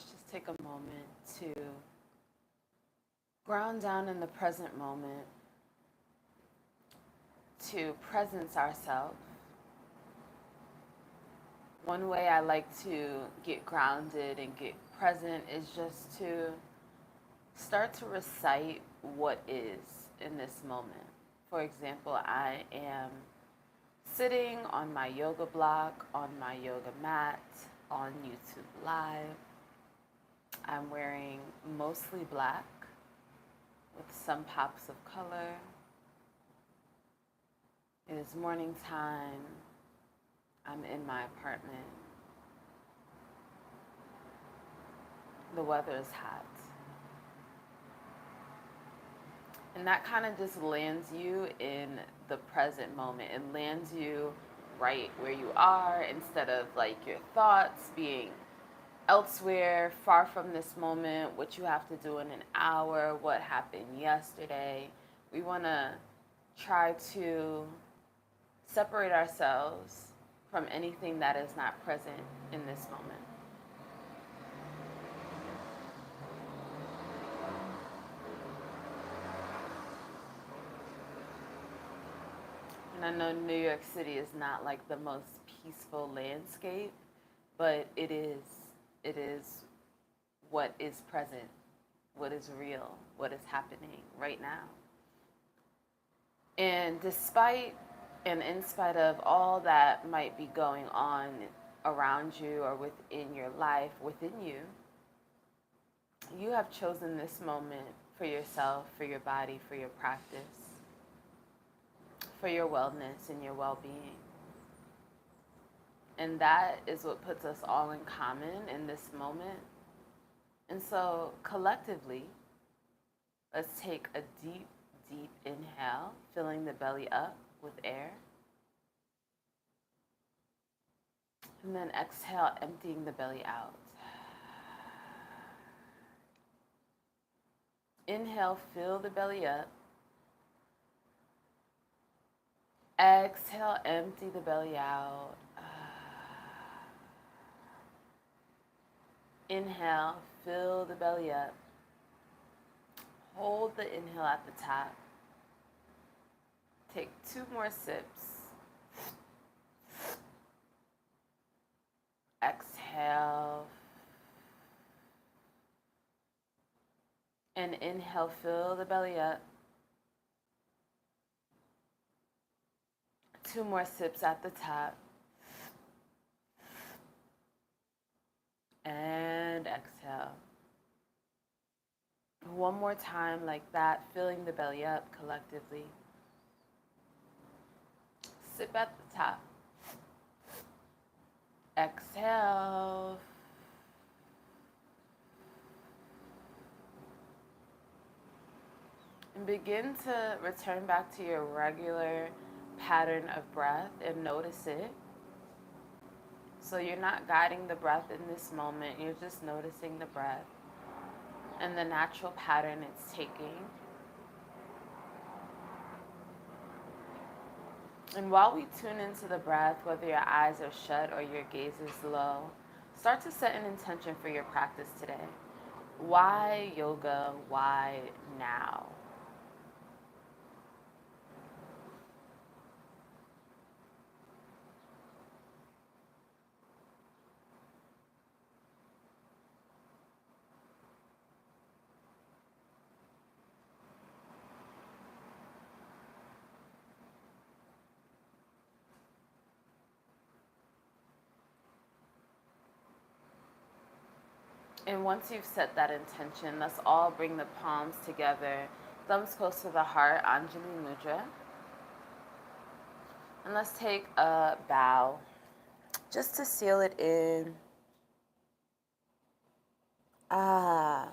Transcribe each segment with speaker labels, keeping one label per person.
Speaker 1: let's just take a moment to ground down in the present moment, to presence ourselves. One way I like to get grounded and get present is just to start to recite what is in this moment. For example, I am sitting on my yoga block, on my yoga mat, on YouTube Live. I'm wearing mostly black with some pops of color. It is morning time. I'm in my apartment. The weather is hot. And that kind of just lands you in the present moment. It lands you right where you are instead of like your thoughts being elsewhere, far from this moment, what you have to do in an hour, what happened yesterday. We want to try to separate ourselves from anything that is not present in this moment. And I know New York City is not like the most peaceful landscape, but it is what is present, what is real, what is happening right now. And despite and in spite of all that might be going on around you or within your life, within you, you have chosen this moment for yourself, for your body, for your practice, for your wellness and your well-being. And that is what puts us all in common in this moment. And so collectively, let's take a deep, deep inhale, filling the belly up with air. And then exhale, emptying the belly out. Inhale, fill the belly up. Exhale, empty the belly out. Inhale, fill the belly up. Hold the inhale at the top. Take 2 more sips. Exhale. And inhale, fill the belly up. 2 more sips at the top. And exhale. One more time like that, filling the belly up collectively. Sip at the top. Exhale. And begin to return back to your regular pattern of breath and notice it. So you're not guiding the breath in this moment, you're just noticing the breath and the natural pattern it's taking. And while we tune into the breath, whether your eyes are shut or your gaze is low, start to set an intention for your practice today. Why yoga? Why now? And once you've set that intention, let's all bring the palms together, thumbs close to the heart, Anjali Mudra. And let's take a bow just to seal it in. And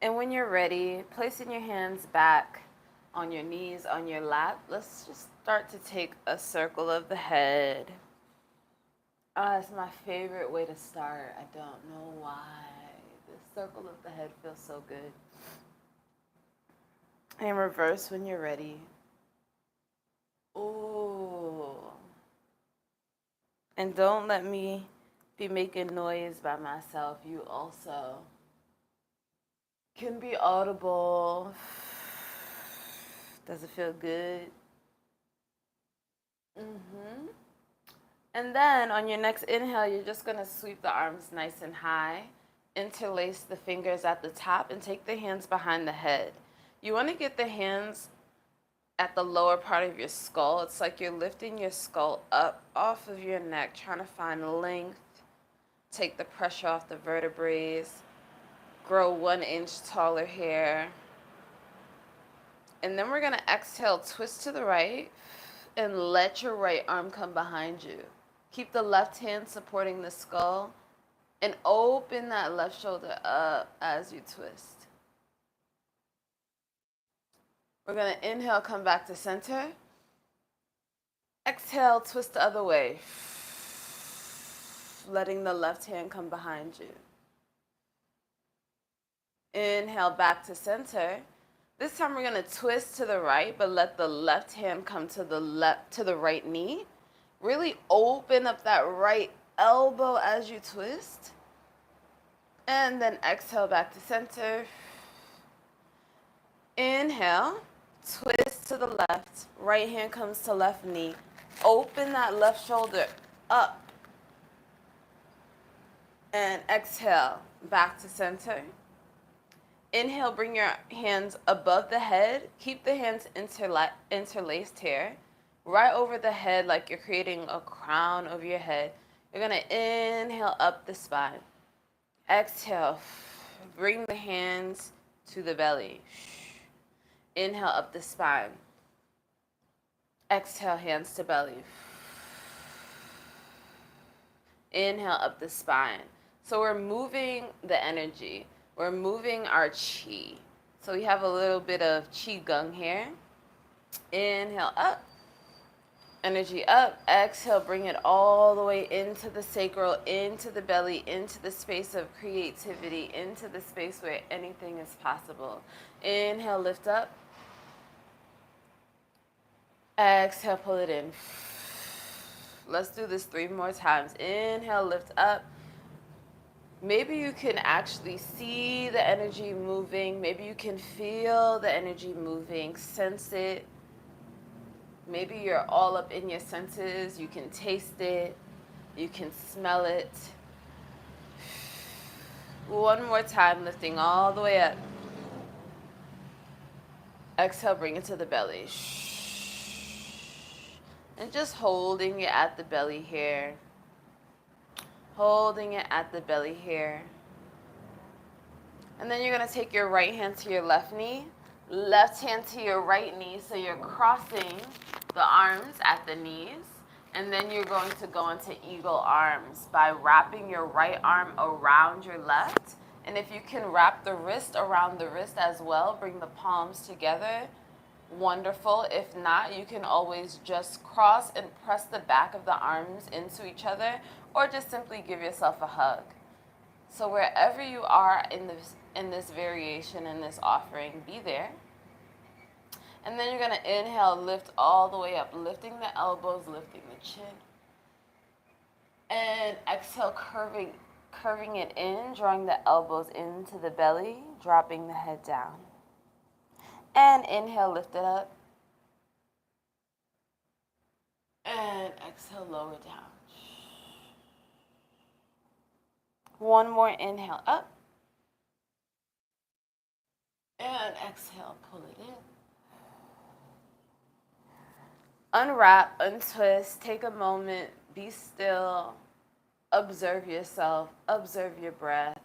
Speaker 1: when you're ready, placing your hands back on your knees, on your lap, let's just start to take a circle of the head. It's my favorite way to start. I don't know why. The circle of the head feels so good. And reverse when you're ready. Ooh. And don't let me Be making noise by myself. You also can be audible. Does it feel good? And then on your next inhale, you're just going to sweep the arms nice and high, interlace the fingers at the top, and take the hands behind the head. You want to get the hands at the lower part of your skull. It's like you're lifting your skull up off of your neck, trying to find length, take the pressure off the vertebrae, grow 1 inch taller hair. And then we're going to exhale, twist to the right, and let your right arm come behind you. Keep the left hand supporting the skull and open that left shoulder up as you twist. We're going to inhale, come back to center. Exhale, twist the other way. Letting the left hand come behind you. Inhale, back to center. This time we're going to twist to the right, but let the left hand come to the right knee. Really open up that right elbow as you twist. And then exhale back to center. Inhale, twist to the left. Right hand comes to left knee. Open that left shoulder up. And exhale back to center. Inhale, bring your hands above the head. Keep the hands interlaced here. Right over the head like you're creating a crown over your head. You're going to inhale up the spine. Exhale, bring the hands to the belly. Inhale up the spine. Exhale, hands to belly. Inhale up the spine. So we're moving the energy. We're moving our chi. So we have a little bit of chi gung here. Inhale up. Energy up. Exhale, bring it all the way into the sacral, into the belly, into the space of creativity, into the space where anything is possible. Inhale, lift up. Exhale, pull it in. Let's do this 3 more times. Inhale, lift up. Maybe you can actually see the energy moving. Maybe you can feel the energy moving, sense it. Maybe you're all up in your senses. You can taste it. You can smell it. 1 more time, lifting all the way up. Exhale, bring it to the belly. And just holding it at the belly here. Holding it at the belly here. And then you're going to take your right hand to your left knee, left hand to your right knee, so you're crossing the arms at the knees, and then you're going to go into eagle arms by wrapping your right arm around your left. And if you can wrap the wrist around the wrist as well, bring the palms together, wonderful. If not, you can always just cross and press the back of the arms into each other, or just simply give yourself a hug. So wherever you are in this variation, in this offering, be there. And then you're going to inhale, lift all the way up, lifting the elbows, lifting the chin. And exhale, curving it in, drawing the elbows into the belly, dropping the head down. And inhale, lift it up. And exhale, lower down. 1 more inhale up. And exhale, pull it in. Unwrap, untwist, take a moment, be still, observe yourself, observe your breath.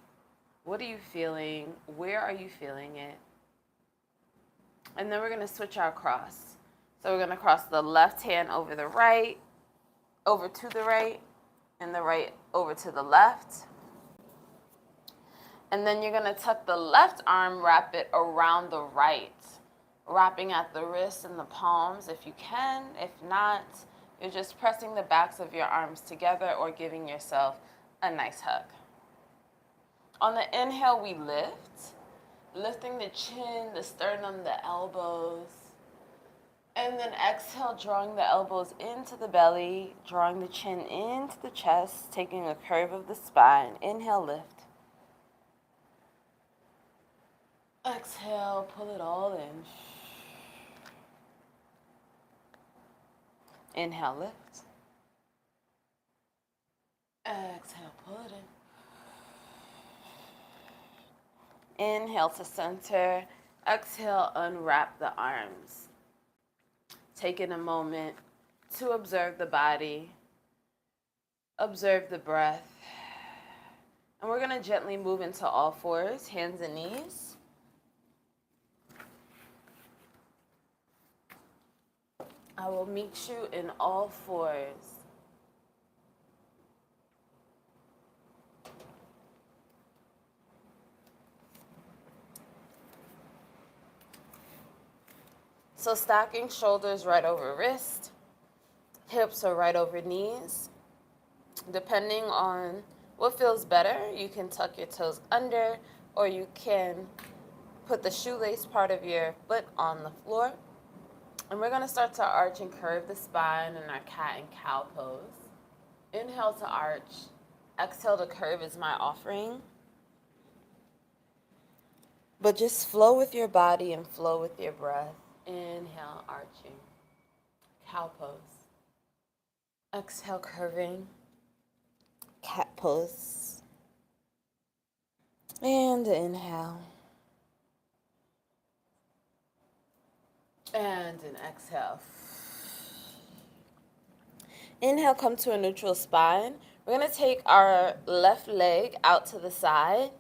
Speaker 1: What are you feeling? Where are you feeling it? And then we're going to switch our cross. So we're going to cross the left hand over the right, over to the right, and the right over to the left. And then you're going to tuck the left arm, wrap it around the right, wrapping at the wrists and the palms if you can. If not, you're just pressing the backs of your arms together or giving yourself a nice hug. On the inhale, we lift, lifting the chin, the sternum, the elbows. And then exhale, drawing the elbows into the belly, drawing the chin into the chest, taking a curve of the spine. Inhale, lift. Exhale, pull it all in. Inhale, lift. Exhale, pull it in. Inhale to center. Exhale, unwrap the arms. Taking a moment to observe the body, observe the breath. And we're going to gently move into all fours, hands and knees. I will meet you in all fours. So stacking shoulders right over wrist, hips are right over knees. Depending on what feels better, you can tuck your toes under, or you can put the shoelace part of your foot on the floor. And we're going to start to arch and curve the spine in our cat and cow pose. Inhale to arch. Exhale to curve is my offering. But just flow with your body and flow with your breath. Inhale, arching. Cow pose. Exhale, curving. Cat pose. And inhale. And an exhale. Inhale, come to a neutral spine. We're going to take our left leg out to the side,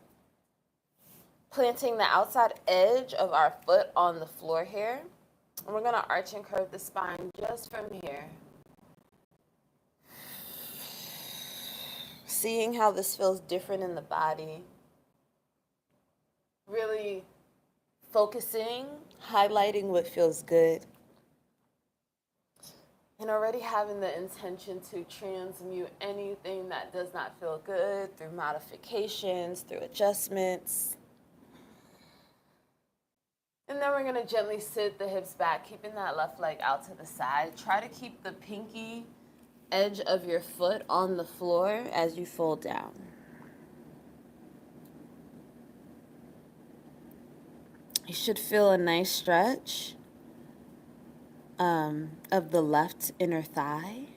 Speaker 1: planting the outside edge of our foot on the floor here. And we're going to arch and curve the spine just from here. Seeing how this feels different in the body. Really focusing, highlighting what feels good. And already having the intention to transmute anything that does not feel good through modifications, through adjustments. And then we're going to gently sit the hips back, keeping that left leg out to the side. Try to keep the pinky edge of your foot on the floor as you fold down. You should feel a nice stretch of the left inner thigh.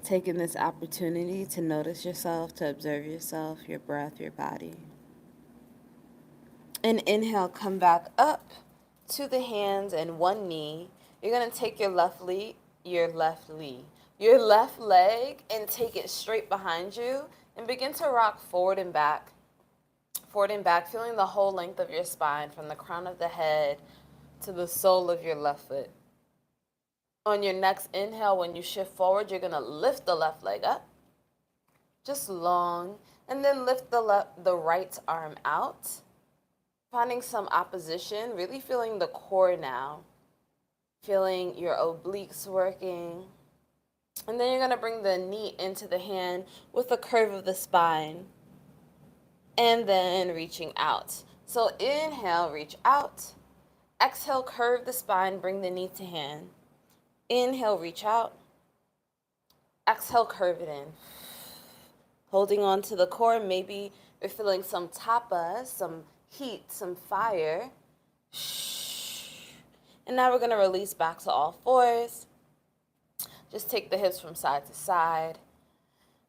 Speaker 1: Taking this opportunity to notice yourself, to observe yourself, your breath, your body. And inhale, come back up to the hands and one knee. You're going to take your left leg, your left leg, and take it straight behind you and begin to rock forward and back, feeling the whole length of your spine from the crown of the head to the sole of your left foot. On your next inhale, when you shift forward, you're going to lift the left leg up, just long, and then lift the right arm out, finding some opposition, really feeling the core now, feeling your obliques working. And then you're going to bring the knee into the hand with a curve of the spine. And then reaching out. So inhale, reach out. Exhale, curve the spine, bring the knee to hand. Inhale, reach out. Exhale, curve it in. Holding on to the core, maybe you're feeling some tapas, some heat, some fire. And now we're going to release back to all fours. Just take the hips from side to side.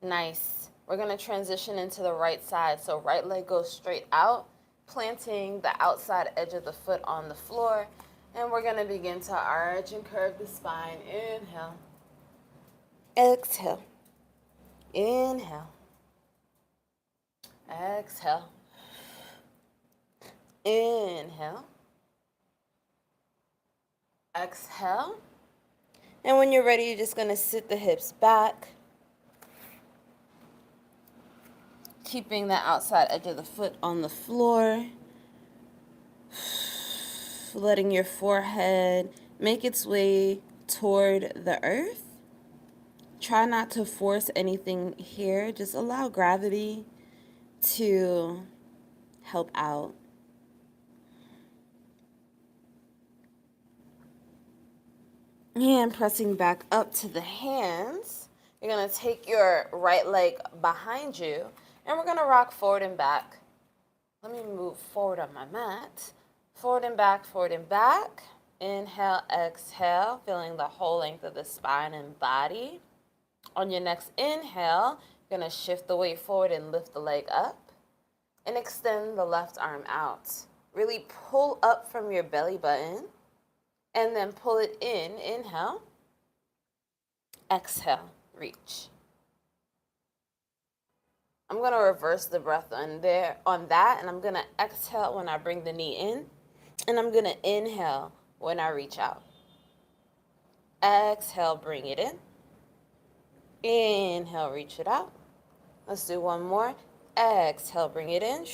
Speaker 1: Nice. We're going to transition into the right side. So right leg goes straight out, planting the outside edge of the foot on the floor. And we're going to begin to arch and curve the spine. Inhale. Exhale. Inhale. Exhale. Inhale. Exhale. And when you're ready, you're just going to sit the hips back, keeping the outside edge of the foot on the floor, letting your forehead make its way toward the earth. Try not to force anything here. Just allow gravity to help out. And pressing back up to the hands, you're going to take your right leg behind you, and we're going to rock forward and back. Let me move forward on my mat. Forward and back, forward and back. Inhale, exhale, feeling the whole length of the spine and body. On your next inhale, you're going to shift the weight forward and lift the leg up. And extend the left arm out. Really pull up from your belly button. And then pull it in. Inhale. Exhale. Reach. I'm going to reverse the breath on that, and I'm going to exhale when I bring the knee in, and I'm going to inhale when I reach out. Exhale, bring it in. Inhale, reach it out. Let's do one more. Exhale, bring it in.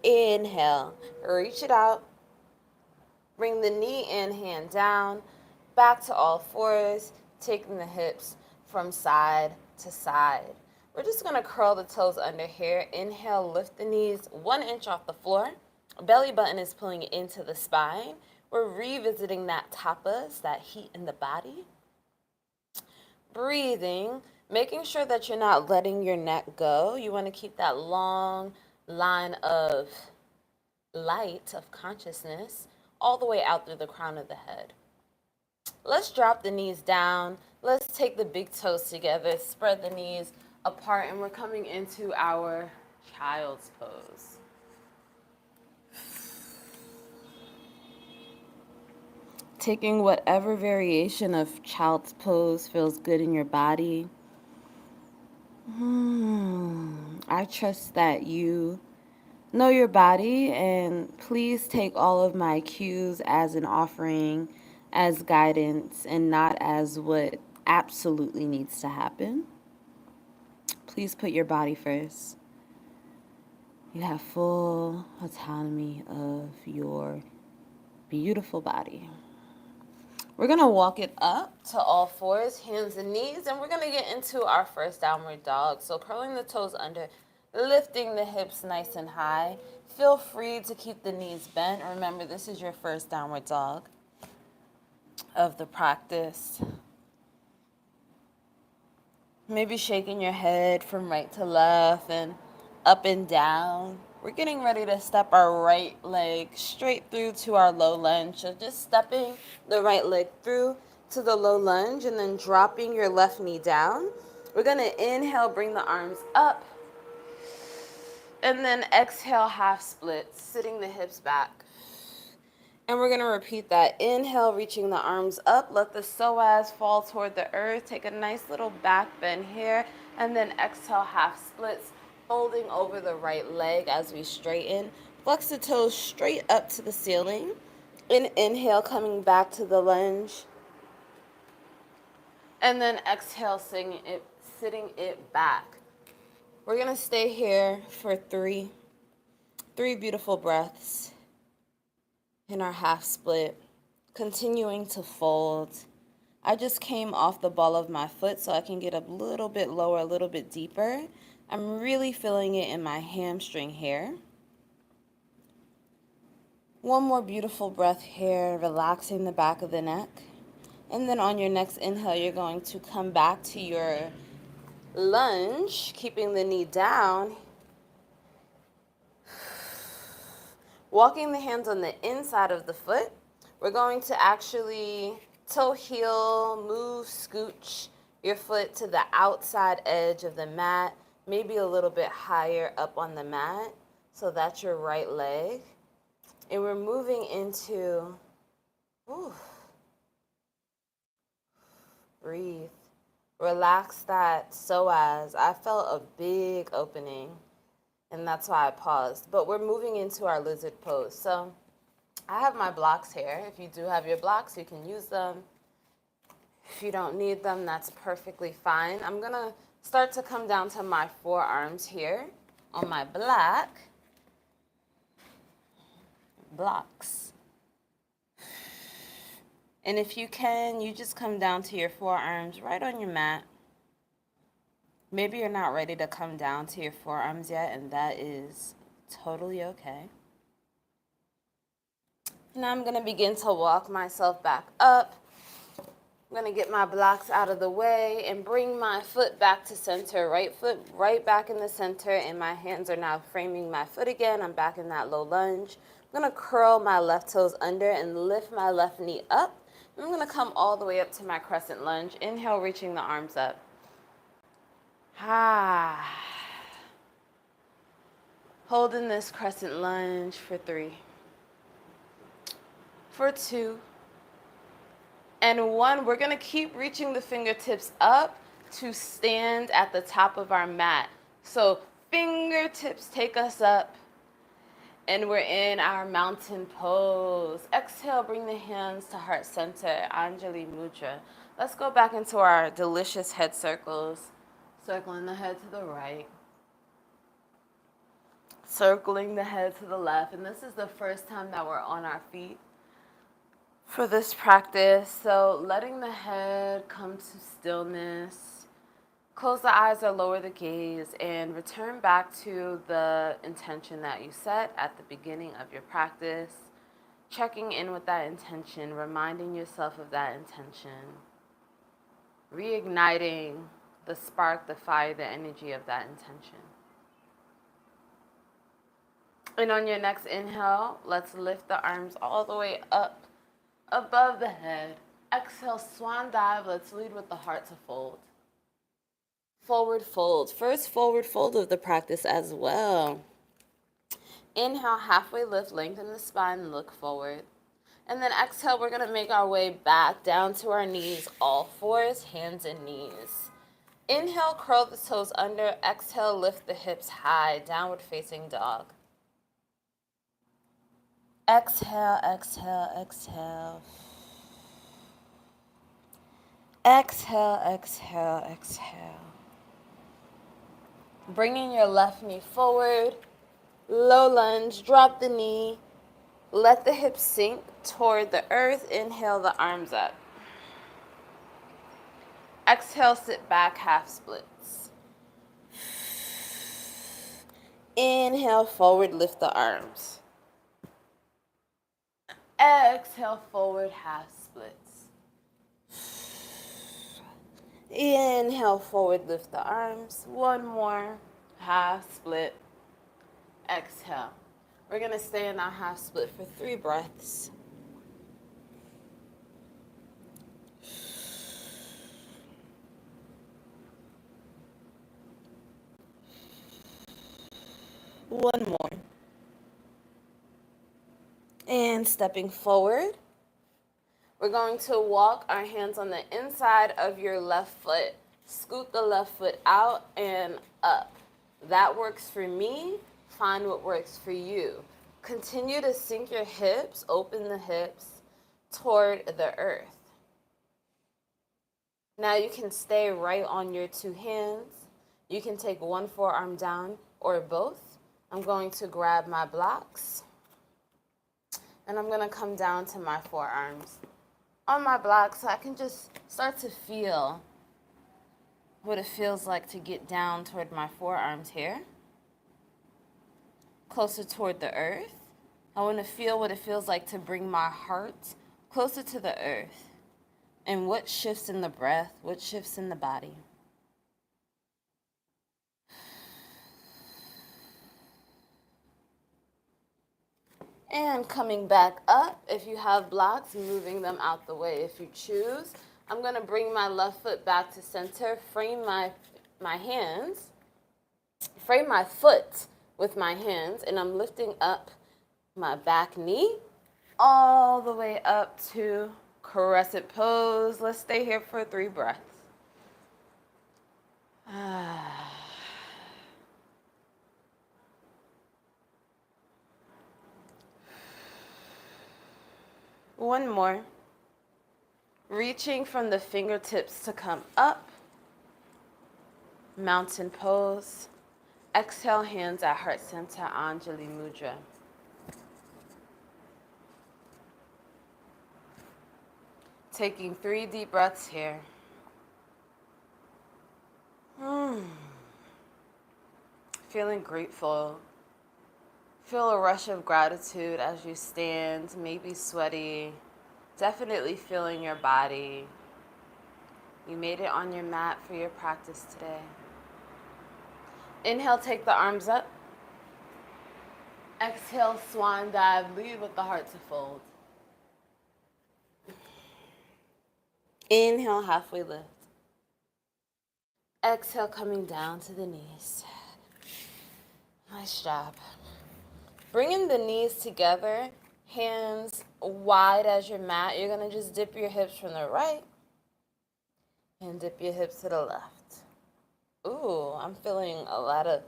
Speaker 1: Inhale, reach it out. Bring the knee in, hand down, back to all fours, taking the hips from side to side. We're just going to curl the toes under here. Inhale, lift the knees 1 inch off the floor. Belly button is pulling into the spine. We're revisiting that tapas, that heat in the body. Breathing, making sure that you're not letting your neck go. You want to keep that long line of light, of consciousness, all the way out through the crown of the head. Let's drop the knees down. Let's take the big toes together, spread the knees apart, and we're coming into our child's pose. Taking whatever variation of child's pose feels good in your body. I trust that you know your body, and please take all of my cues as an offering, as guidance, and not as what absolutely needs to happen. Please put your body first. You have full autonomy of your beautiful body. We're going to walk it up to all fours, hands and knees, and we're going to get into our first downward dog. So curling the toes under, lifting the hips nice and high. Feel free to keep the knees bent. Remember, this is your first downward dog of the practice. Maybe shaking your head from right to left and up and down. We're getting ready to step our right leg straight through to our low lunge. So just stepping the right leg through to the low lunge and then dropping your left knee down. We're going to inhale, bring the arms up. And then exhale, half splits, sitting the hips back. And we're going to repeat that. Inhale, reaching the arms up. Let the psoas fall toward the earth. Take a nice little back bend here. And then exhale, half splits, folding over the right leg as we straighten. Flex the toes straight up to the ceiling. And inhale, coming back to the lunge. And then exhale, sitting it back. We're going to stay here for three beautiful breaths in our half split, continuing to fold. I just came off the ball of my foot so I can get a little bit lower, a little bit deeper. I'm really feeling it in my hamstring here. One more beautiful breath here, relaxing the back of the neck. And then on your next inhale, you're going to come back to your lunge, keeping the knee down. Walking the hands on the inside of the foot. We're going to actually toe heel, move, scooch your foot to the outside edge of the mat, maybe a little bit higher up on the mat. So that's your right leg. And we're moving into, breathe. Relax that psoas. I felt a big opening, and that's why I paused. But we're moving into our lizard pose. So I have my blocks here. If you do have your blocks, you can use them. If you don't need them, that's perfectly fine. I'm going to start to come down to my forearms here on my blocks. And if you can, you just come down to your forearms right on your mat. Maybe you're not ready to come down to your forearms yet, and that is totally okay. Now I'm going to begin to walk myself back up. I'm going to get my blocks out of the way and bring my foot back to center. Right foot right back in the center, and my hands are now framing my foot again. I'm back in that low lunge. I'm going to curl my left toes under and lift my left knee up. I'm going to come all the way up to my crescent lunge. Inhale, reaching the arms up. Holding this crescent lunge for 3, for 2, and 1. We're going to keep reaching the fingertips up to stand at the top of our mat. So fingertips take us up, and we're in our mountain pose. Exhale, bring the hands to heart center, Anjali Mudra. Let's go back into our delicious head circles. Circling the head to the right. Circling the head to the left. And this is the first time that we're on our feet for this practice. So letting the head come to stillness. Close the eyes or lower the gaze and return back to the intention that you set at the beginning of your practice. Checking in with that intention, reminding yourself of that intention. Reigniting the spark, the fire, the energy of that intention. And on your next inhale, let's lift the arms all the way up above the head. Exhale, swan dive. Let's lead with the heart to fold. Forward fold. First forward fold of the practice as well. Inhale, halfway lift, lengthen the spine, look forward. And then exhale, we're going to make our way back down to our knees, all fours, hands and knees. Inhale, curl the toes under. Exhale, lift the hips high, downward facing dog. Exhale, exhale, exhale. Exhale, exhale, exhale. Bringing your left knee forward. Low lunge, drop the knee. Let the hips sink toward the earth. Inhale the arms up. Exhale, sit back, half splits. Inhale, forward, lift the arms. Exhale, forward, half splits. Inhale, forward, lift the arms. One more, half split. Exhale. We're going to stay in our half split for 3 breaths. One more. And stepping forward, we're going to walk our hands on the inside of your left foot. Scoot the left foot out and up. That works for me. Find what works for you. Continue to sink your hips, open the hips toward the earth. Now you can stay right on your 2 hands. You can take one forearm down or both. I'm going to grab my blocks and I'm going to come down to my forearms on my blocks so I can just start to feel what it feels like to get down toward my forearms here. Closer toward the earth. I want to feel what it feels like to bring my heart closer to the earth. And what shifts in the breath, what shifts in the body. And coming back up, if you have blocks, moving them out the way if you choose. I'm going to bring my left foot back to center, frame my hands, frame my foot with my hands, and I'm lifting up my back knee all the way up to crescent pose. Let's stay here for 3 breaths. One more. Reaching from the fingertips to come up. Mountain pose. Exhale, hands at heart center, Anjali Mudra. Taking 3 deep breaths here. Feeling grateful. Feel a rush of gratitude as you stand, maybe sweaty. Definitely feeling your body. You made it on your mat for your practice today. Inhale, take the arms up. Exhale, swan dive. Lead with the heart to fold. Inhale, halfway lift. Exhale, coming down to the knees. Nice job. Bringing the knees together, hands wide as your mat. You're going to just dip your hips from the right and dip your hips to the left. Ooh, I'm feeling a lot of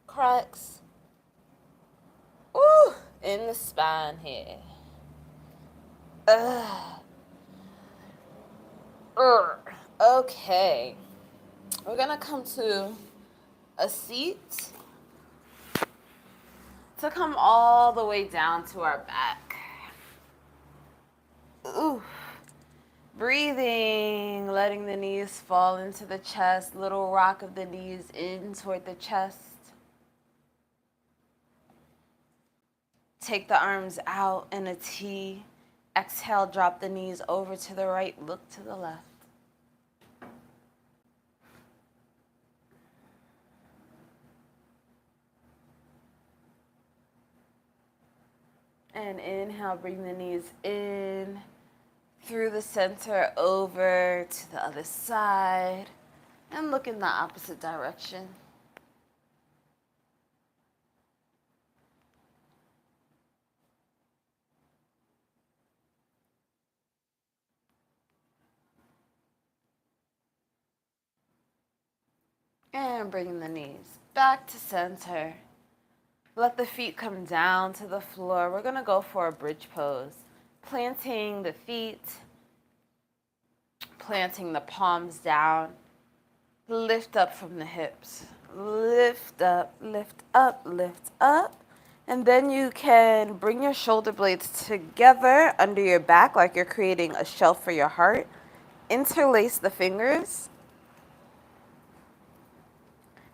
Speaker 1: cracks. Ooh, in the spine here. Okay. We're going to come to a seat to come all the way down to our back. Ooh. Breathing, letting the knees fall into the chest, little rock of the knees in toward the chest. Take the arms out in a T. Exhale, drop the knees over to the right, look to the left. And inhale, bring the knees in, through the center, over to the other side, and look in the opposite direction. And bring the knees back to center. Let the feet come down to the floor. We're going to go for a bridge pose. Planting the feet, planting the palms down. Lift up from the hips. Lift up, lift up, lift up. And then you can bring your shoulder blades together under your back like you're creating a shelf for your heart. Interlace the fingers.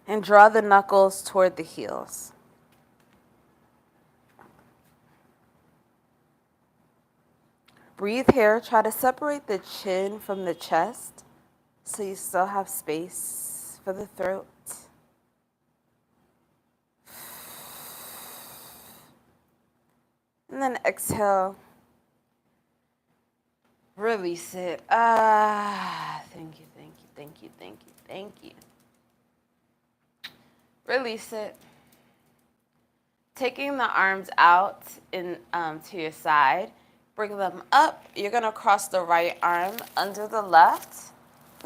Speaker 1: And draw the knuckles toward the heels. Breathe here. Try to separate the chin from the chest so you still have space for the throat. And then exhale. Release it. Thank you, thank you, thank you, thank you, thank you. Release it. Taking the arms out in to your side. Bring them up. You're going to cross the right arm under the left.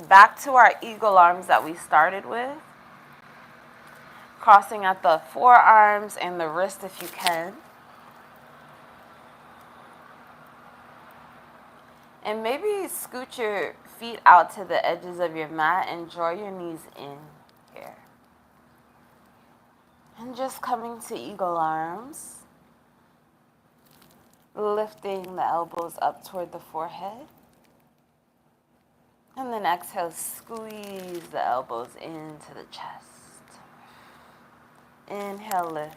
Speaker 1: Back to our eagle arms that we started with. Crossing at the forearms and the wrist if you can. And maybe scoot your feet out to the edges of your mat and draw your knees in here. And just coming to eagle arms. Lifting the elbows up toward the forehead. And then exhale, squeeze the elbows into the chest. Inhale, lift.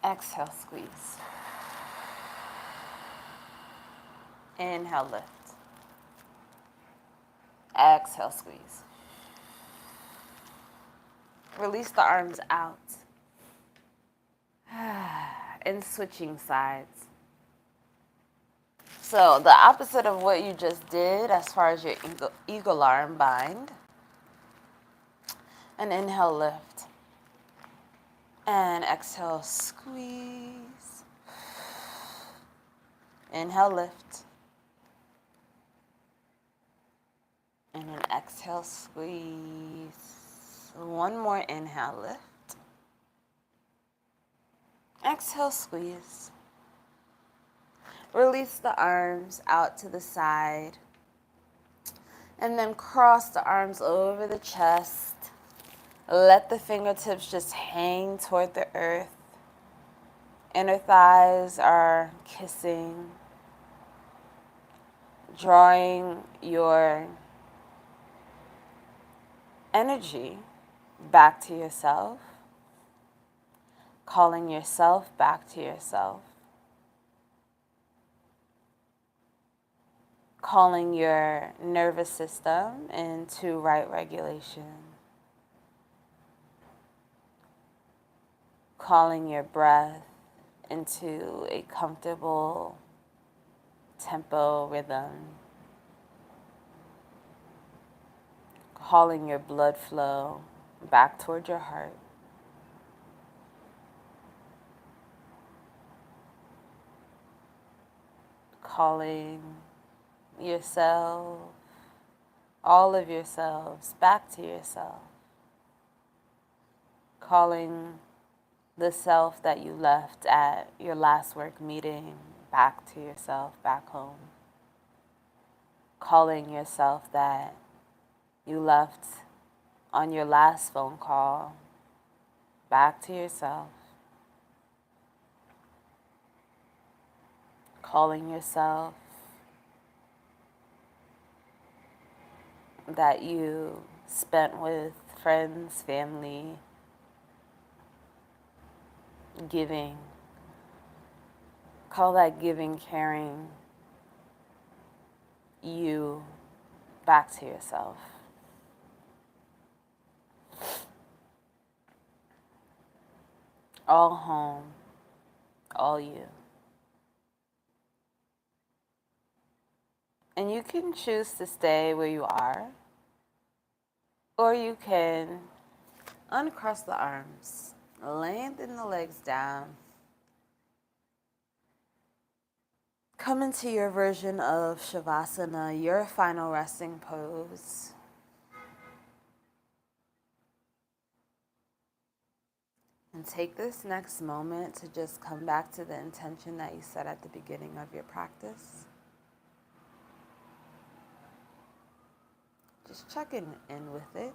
Speaker 1: Exhale, squeeze. Inhale, lift. Exhale, squeeze. Release the arms out. And switching sides. So the opposite of what you just did as far as your eagle arm bind. And inhale, lift. And exhale, squeeze. Inhale, lift. And then exhale, squeeze. One more inhale, lift. Exhale, squeeze. Release the arms out to the side. And then cross the arms over the chest. Let the fingertips just hang toward the earth. Inner thighs are kissing. Drawing your energy back to yourself, calling yourself back to yourself, calling your nervous system into right regulation, calling your breath into a comfortable tempo rhythm, calling your blood flow back toward your heart, calling yourself, all of yourselves back to yourself, calling the self that you left at your last work meeting back to yourself, back home, calling yourself that you left on your last phone call back to yourself, calling yourself that you spent with friends, family, giving. Call that giving, caring you back to yourself. All home, all you. And you can choose to stay where you are, or you can uncross the arms, lengthen the legs down, come into your version of Shavasana, your final resting pose. And take this next moment to just come back to the intention that you set at the beginning of your practice. Just checking in with it.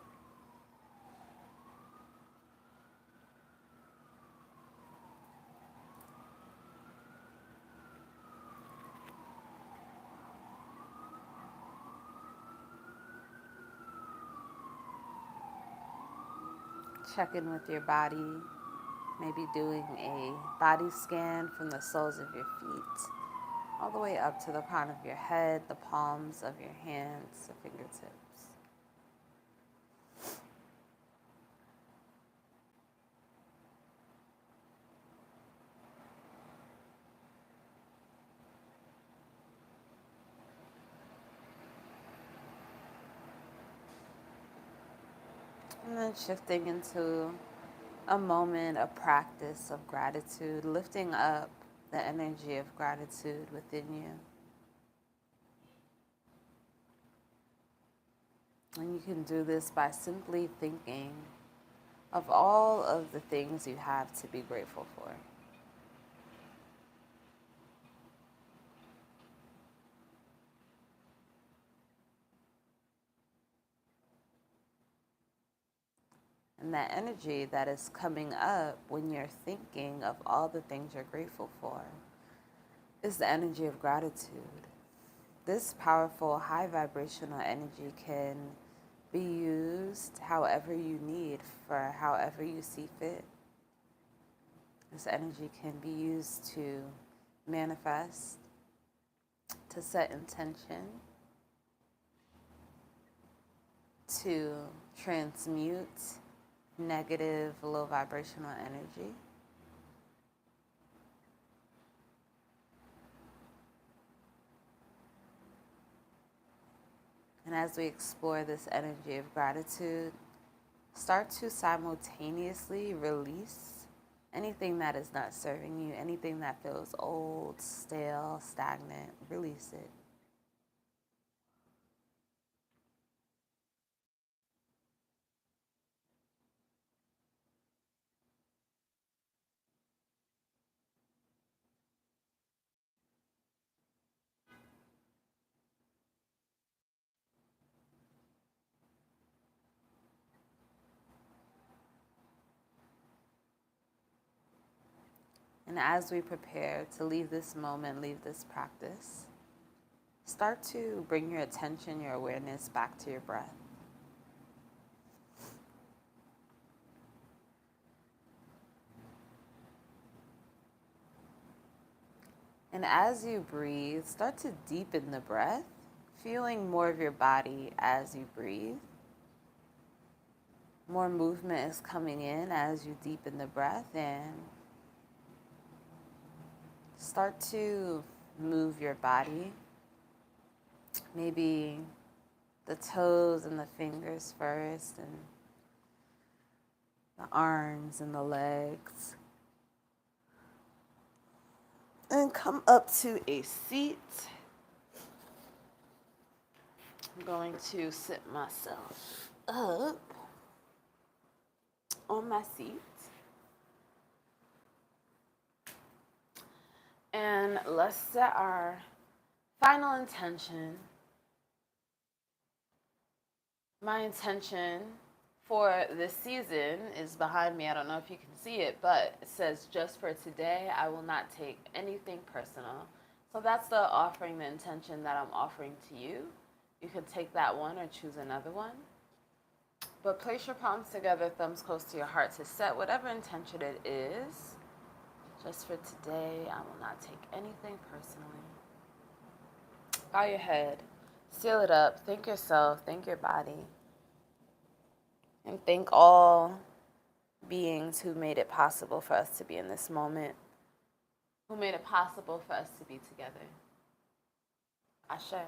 Speaker 1: Check in with your body, maybe doing a body scan from the soles of your feet all the way up to the crown of your head, the palms of your hands, the fingertips. And then shifting into a moment, a practice of gratitude, lifting up the energy of gratitude within you. And you can do this by simply thinking of all of the things you have to be grateful for. And that energy that is coming up when you're thinking of all the things you're grateful for is the energy of gratitude. This powerful, high vibrational energy can be used however you need, for however you see fit. This energy can be used to manifest, to set intention, to transmute negative, low vibrational energy. And as we explore this energy of gratitude, start to simultaneously release anything that is not serving you, anything that feels old, stale, stagnant, release it. And as we prepare to leave this moment, leave this practice, start to bring your attention, your awareness back to your breath. And as you breathe, start to deepen the breath, feeling more of your body as you breathe. More movement is coming in as you deepen the breath, and start to move your body. Maybe the toes and the fingers first, and the arms and the legs. And come up to a seat. I'm going to sit myself up on my seat. And let's set our final intention. My intention for this season is behind me. I don't know if you can see it, but it says, just for today, I will not take anything personal. So that's the offering, the intention that I'm offering to you. You can take that one or choose another one. But place your palms together, thumbs close to your heart, to set whatever intention it is. Just for today, I will not take anything personally. Bow your head, seal it up, thank yourself, thank your body. And thank all beings who made it possible for us to be in this moment, who made it possible for us to be together. Ashe.